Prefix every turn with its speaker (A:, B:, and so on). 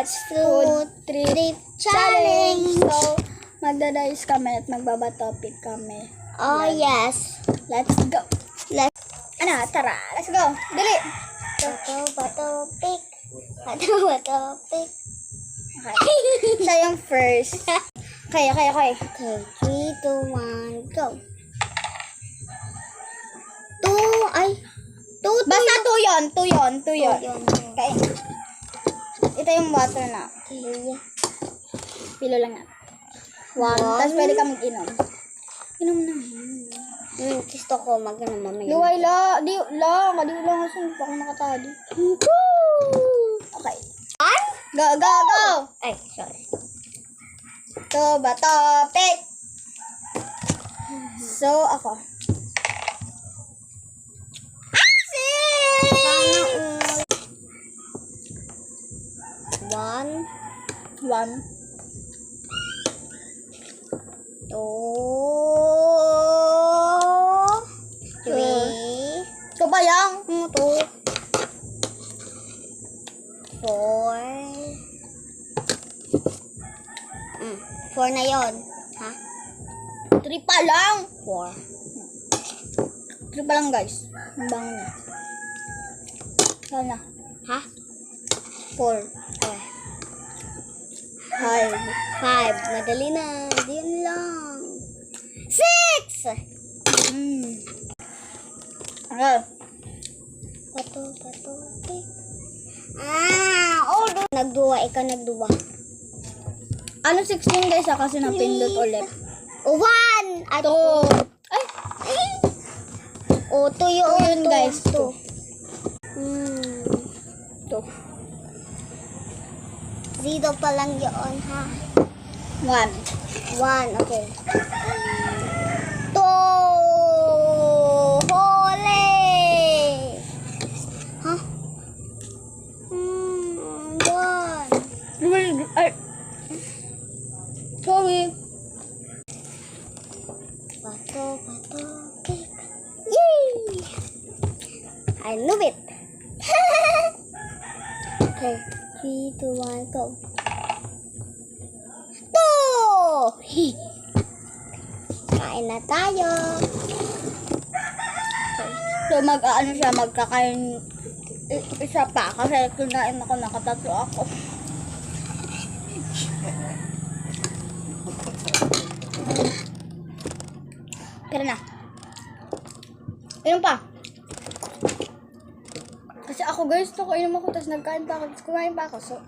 A: Let's food trip challenge! So, magdadayos kami at magbabatopic kami.
B: Oh, yes.
A: Let's go! Tara, let's go! Dali!
B: Bato-bato-pick.
A: Okay. Siya yung first. Okay.
B: Okay, 3, 2, 1, go. 2.
A: Basta 2 yun.
B: Yun.
A: Okay. Ito yung water na.
B: Okay.
A: Pilo lang yan. 1. Tapos pwede ka mag-inom. Inom na.
B: Gusto ko mag-ano mamaya.
A: Luway la. Di lang kasi pa ako nakatali. Okay. Go!
B: Ay, sorry.
A: To ba topic? So, ako.
B: Sana
A: 1.
B: 2, 3.
A: Ito ba yang?
B: 2, 4. 4 na yon. Ha?
A: 3 pa lang.
B: 4.
A: 3 pa lang guys. Ang bango na. Sana.
B: Ha?
A: 4.
B: Okay.
A: 5.
B: 5. Madali na. Diyan lang. 6!
A: Okay.
B: Pato. Nagduwa. Ikaw nagduwa.
A: Ano 16 guys kasi napindot ulit.
B: 1! At
A: 2. Ay!
B: O, 2 yun.
A: Yun, guys.
B: 2.
A: 2.
B: 0 pa lang yun, ha?
A: 1.
B: 1, okay. 2! Hole! Ha? 1.
A: Ay! Sorry.
B: Bato, pick. Yay! I love it. Okay, 3, 2, 1, go. 2! Kain na tayo.
A: So mag-ano siya, magkakain isa pa kasi kinain ako, nakatatlo ako. Pero na. Inom pa. Kasi ako guys, gusto ko inom ako, tapos nagkain pa ako, tapos kumain pa ako. So,